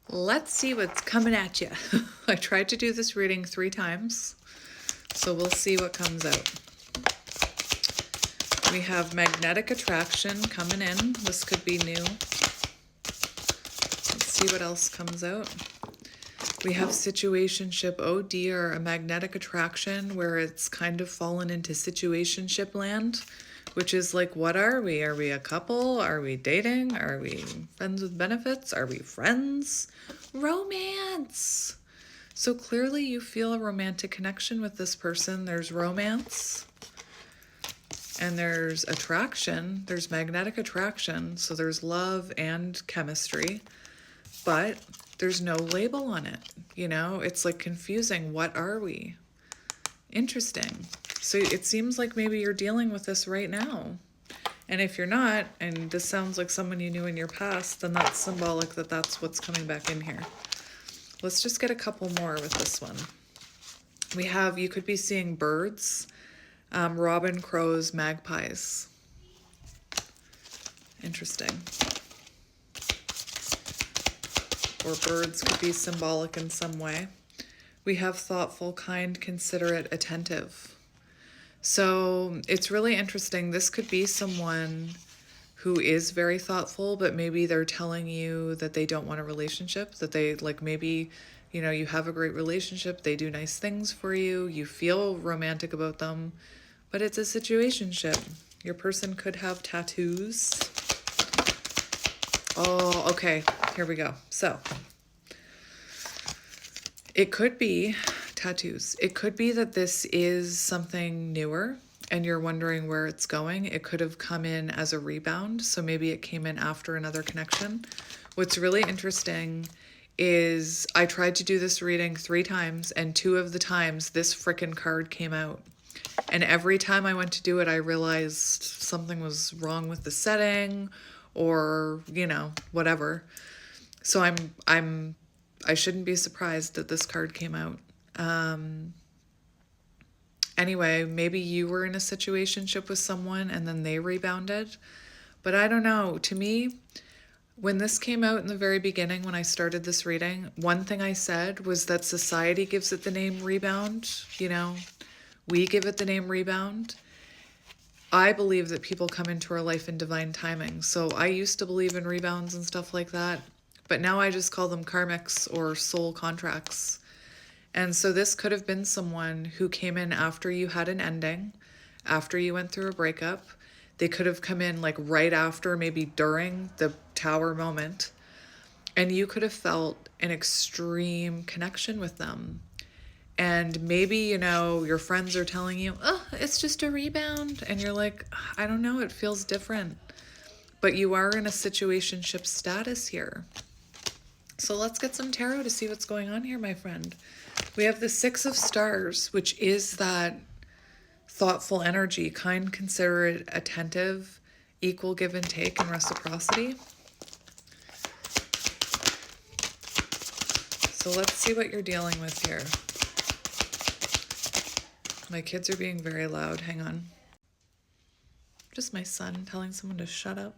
Let's see what's coming at you. I tried to do this reading 3 times, so we'll see what comes out. We have magnetic attraction coming in. This could be new. Let's see what else comes out. We have situationship. Oh dear, a magnetic attraction where it's kind of fallen into situationship land, which is like, what are we? Are we a couple? Are we dating? Are we friends with benefits? Are we friends? Romance. So clearly you feel a romantic connection with this person. There's romance and there's attraction. There's magnetic attraction. So there's love and chemistry, but there's no label on it. You know, it's like confusing. What are we? Interesting. So it seems like maybe you're dealing with this right now. And if you're not, and this sounds like someone you knew in your past, then that's symbolic that that's what's coming back in here. Let's just get a couple more with this one. We have, you could be seeing birds, robin, crows, magpies. Interesting. Or birds could be symbolic in some way. We have thoughtful, kind, considerate, attentive. So it's really interesting. This could be someone who is very thoughtful, but maybe they're telling you that they don't want a relationship, that they like maybe, you know, you have a great relationship, they do nice things for you, you feel romantic about them, but it's a situationship. Your person could have tattoos. Oh, okay, here we go. So it could be tattoos. It could be that this is something newer and you're wondering where it's going. It could have come in as a rebound, so maybe it came in after another connection. What's really interesting is I tried to do this reading 3 times, and 2 of the times this frickin' card came out. And every time I went to do it, I realized something was wrong with the setting or, you know, whatever. So I shouldn't be surprised that this card came out. Anyway, maybe you were in a situationship with someone and then they rebounded. But I don't know. To me, when this came out in the very beginning, when I started this reading, one thing I said was that society gives it the name rebound. You know, we give it the name rebound. I believe that people come into our life in divine timing. So I used to believe in rebounds and stuff like that. But now I just call them karmics or soul contracts. And so this could have been someone who came in after you had an ending, after you went through a breakup. They could have come in like right after, maybe during the tower moment. And you could have felt an extreme connection with them. And maybe, you know, your friends are telling you, oh, it's just a rebound. And you're like, I don't know, it feels different. But you are in a situationship status here. So let's get some tarot to see what's going on here, my friend. We have the 6 of Stars, which is that thoughtful energy, kind, considerate, attentive, equal give and take, and reciprocity. So let's see what you're dealing with here. My kids are being very loud. Hang on. Just my son telling someone to shut up.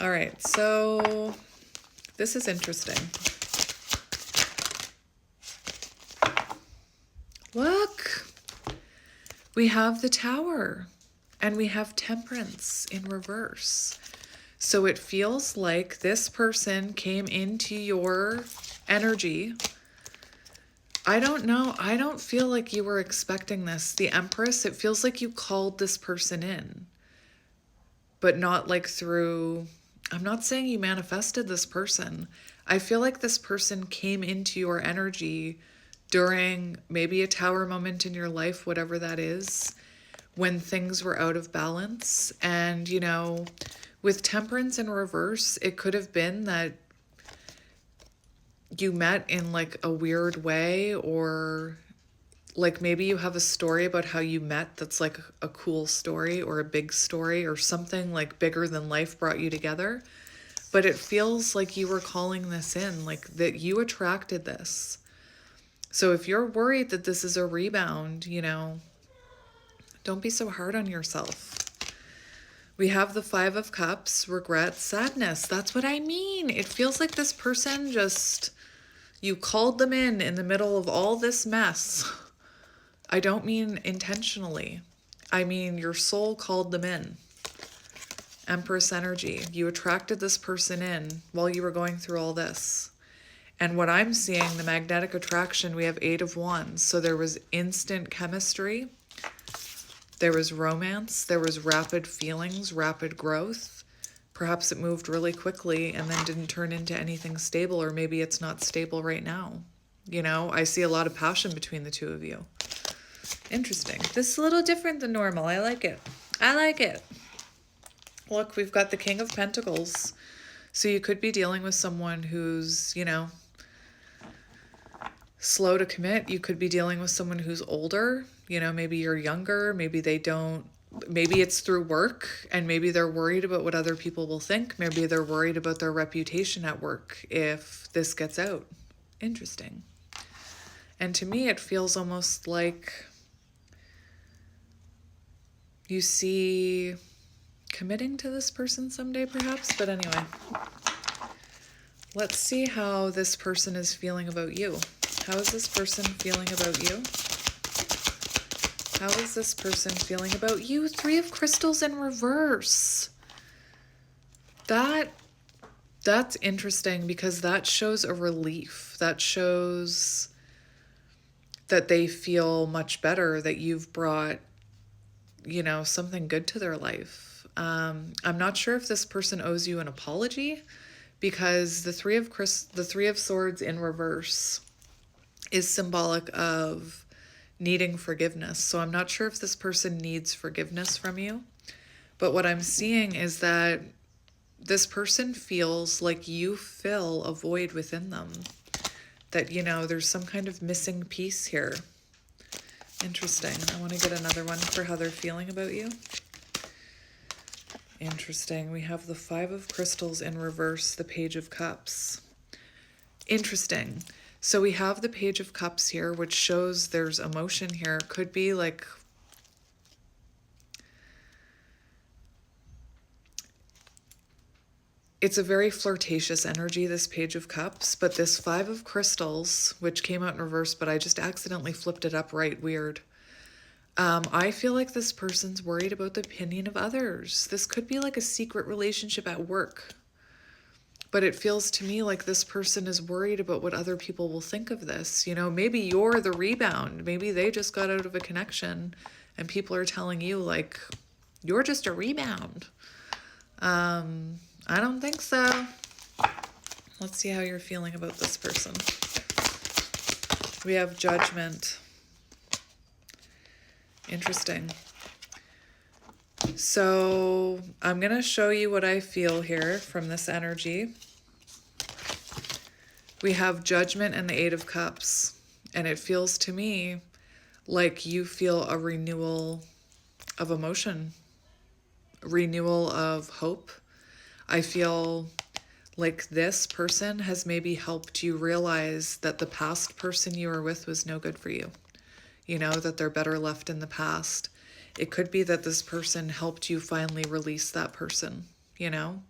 All right, so this is interesting. Look, we have the Tower and we have Temperance in reverse. So it feels like this person came into your energy. I don't know. I don't feel like you were expecting this. The Empress, it feels like you called this person in, but not like through, I'm not saying you manifested this person. I feel like this person came into your energy during maybe a tower moment in your life, whatever that is, when things were out of balance. And, you know, with Temperance in reverse, it could have been that you met in like a weird way, or like maybe you have a story about how you met that's like a cool story or a big story or something like bigger than life brought you together. But it feels like you were calling this in, like that you attracted this. So if you're worried that this is a rebound, you know, don't be so hard on yourself. We have the Five of Cups, regret, sadness. That's what I mean. It feels like this person just, you called them in the middle of all this mess. I don't mean intentionally. I mean your soul called them in. Empress energy. You attracted this person in while you were going through all this. And what I'm seeing, the magnetic attraction, we have Eight of Wands. So there was instant chemistry. There was romance. There was rapid feelings, rapid growth. Perhaps it moved really quickly and then didn't turn into anything stable, or maybe it's not stable right now. You know, I see a lot of passion between the two of you. Interesting. This is a little different than normal. I like it. I like it. Look, we've got the King of Pentacles. So you could be dealing with someone who's, you know, slow to commit. You could be dealing with someone who's older. You know, maybe you're younger. Maybe they don't. Maybe it's through work, and maybe they're worried about what other people will think. Maybe they're worried about their reputation at work if this gets out. Interesting. And to me, it feels almost like you see committing to this person someday, perhaps. But anyway, let's see how this person is feeling about you. How is this person feeling about you? How is this person feeling about you? Three of Crystals in reverse. That's interesting, because that shows a relief. That shows that they feel much better, that you've brought, you know, something good to their life. I'm not sure if this person owes you an apology, because the Three of Swords in reverse is symbolic of needing forgiveness. So I'm not sure if this person needs forgiveness from you. But what I'm seeing is that this person feels like you fill a void within them. That, you know, there's some kind of missing piece here. Interesting. I want to get another one for how they're feeling about you. Interesting. We have the Five of Crystals in reverse, the Page of Cups. Interesting. So we have the Page of Cups here, which shows there's emotion here. Could be like, it's a very flirtatious energy, this Page of Cups, but this Five of Crystals, which came out in reverse, but I just accidentally flipped it up right, weird. I feel like this person's worried about the opinion of others. This could be like a secret relationship at work. But it feels to me like this person is worried about what other people will think of this. You know, maybe you're the rebound. Maybe they just got out of a connection and people are telling you, like, you're just a rebound. I don't think so. Let's see how you're feeling about this person. We have Judgment. Interesting. So I'm going to show you what I feel here from this energy. We have Judgment and the Eight of Cups. And it feels to me like you feel a renewal of emotion, a renewal of hope. I feel like this person has maybe helped you realize that the past person you were with was no good for you. You know, that they're better left in the past. It could be that this person helped you finally release that person, you know?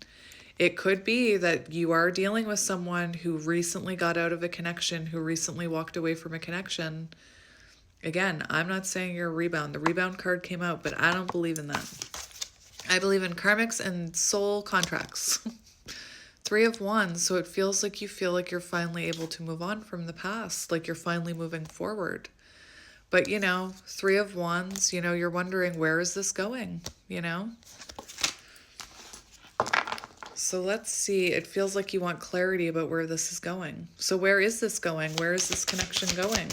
It could be that you are dealing with someone who recently got out of a connection, who recently walked away from a connection. Again, I'm not saying you're a rebound. The rebound card came out, but I don't believe in that. I believe in karmics and soul contracts. Three of Wands, so it feels like you feel like you're finally able to move on from the past, like you're finally moving forward. But, you know, Three of Wands, you know, you're wondering, where is this going, you know? So let's see. It feels like you want clarity about where this is going. So where is this going? Where is this connection going?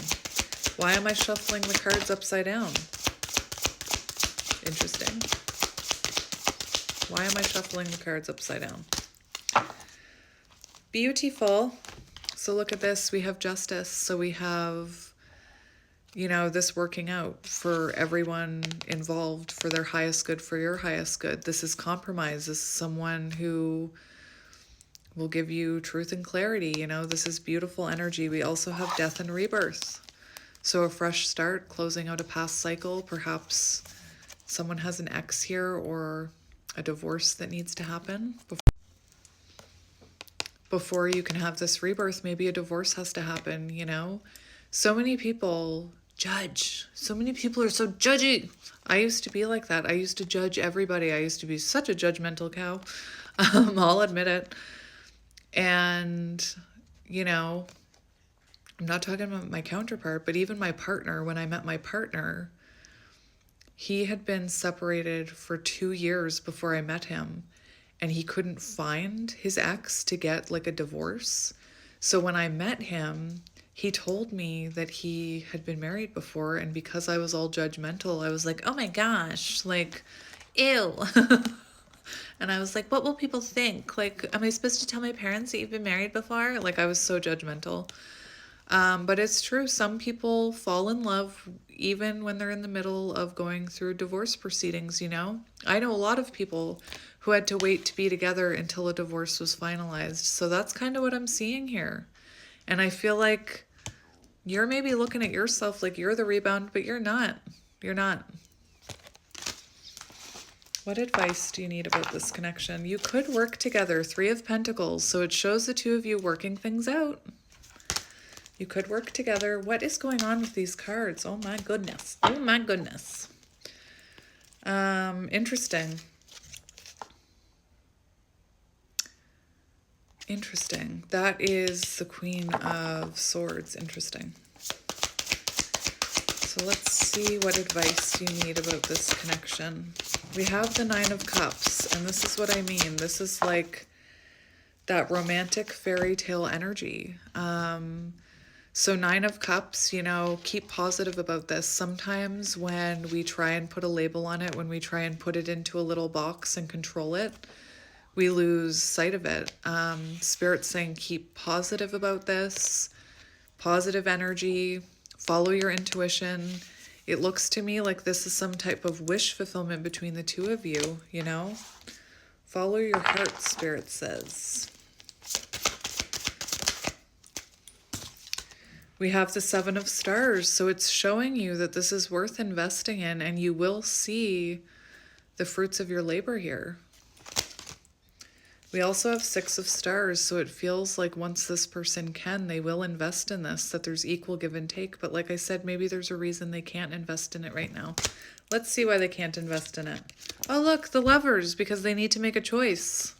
Why am I shuffling the cards upside down? Interesting. Why am I shuffling the cards upside down? Beautiful. So look at this. We have Justice. So we have, you know, this working out for everyone involved, for their highest good, for your highest good. This is compromise. This is someone who will give you truth and clarity. You know, this is beautiful energy. We also have Death and Rebirth. So a fresh start, closing out a past cycle. Perhaps someone has an ex here, or a divorce that needs to happen. Before you can have this rebirth, maybe a divorce has to happen, you know? So many people judge. So many people are so judgy. I used to be like that. I used to judge everybody. I used to be such a judgmental cow. I'll admit it. And, you know, I'm not talking about my counterpart, but even my partner, when I met my partner, he had been separated for 2 years before I met him, and he couldn't find his ex to get like a divorce. So when I met him, he told me that he had been married before, and because I was all judgmental, I was like, oh my gosh, like, ew. And I was like, what will people think? Like, am I supposed to tell my parents that you've been married before? Like, I was so judgmental. But it's true. Some people fall in love even when they're in the middle of going through divorce proceedings, you know? I know a lot of people who had to wait to be together until a divorce was finalized. So that's kind of what I'm seeing here. And I feel like you're maybe looking at yourself like you're the rebound, but you're not. You're not. What advice do you need about this connection? You could work together. 3 of Pentacles. So it shows the two of you working things out. You could work together. What is going on with these cards? Oh my goodness. Oh my goodness. Interesting. Interesting. That is the Queen of Swords. Interesting. So let's see what advice you need about this connection. We have the 9 of Cups, and this is what I mean. This is like that romantic fairy tale energy. So 9 of Cups, you know, keep positive about this. Sometimes when we try and put a label on it, when we try and put it into a little box and control it, we lose sight of it. Spirit's saying keep positive about this, positive energy, follow your intuition. It looks to me like this is some type of wish fulfillment between the two of you, you know? Follow your heart, Spirit says. We have the 7 of Stars, so it's showing you that this is worth investing in, and you will see the fruits of your labor here. We also have 6 of Stars, so it feels like once this person can, they will invest in this, that there's equal give and take. But like I said, maybe there's a reason they can't invest in it right now. Let's see why they can't invest in it. Oh, look, the Lovers, because they need to make a choice.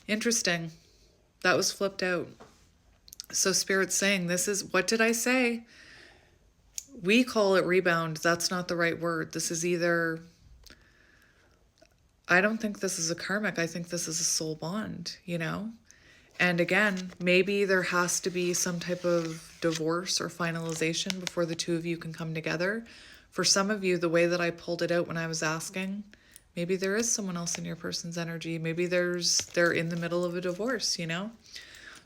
Interesting. That was flipped out. So Spirit's saying, this is, what did I say? We call it rebound. That's not the right word. This is either, I don't think this is a karmic. I think this is a soul bond, you know? And again, maybe there has to be some type of divorce or finalization before the two of you can come together. For some of you, the way that I pulled it out when I was asking, maybe there is someone else in your person's energy. Maybe they're in the middle of a divorce, you know?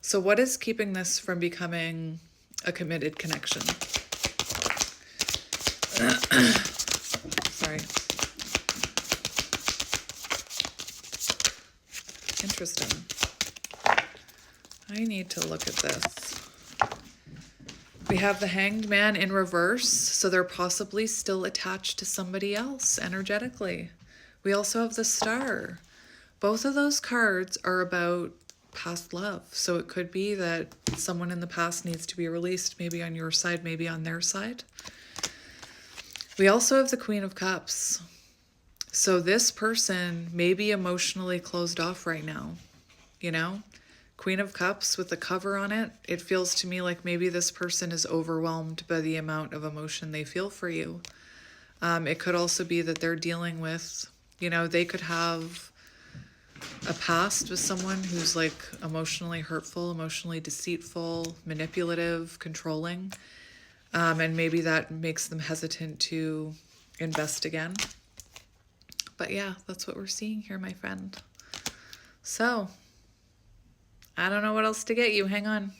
So what is keeping this from becoming a committed connection? Sorry. Interesting. I need to look at this. We have the Hanged Man in reverse, so they're possibly still attached to somebody else energetically. We also have the Star. Both of those cards are about past love. So it could be that someone in the past needs to be released, maybe on your side, maybe on their side. We also have the Queen of Cups. So this person may be emotionally closed off right now, you know? Queen of Cups with the cover on it, it feels to me like maybe this person is overwhelmed by the amount of emotion they feel for you. It could also be that they're dealing with, you know, they could have a past with someone who's like emotionally hurtful, emotionally deceitful, manipulative, controlling. And maybe that makes them hesitant to invest again. But yeah, that's what we're seeing here, my friend. So, I don't know what else to get you. Hang on.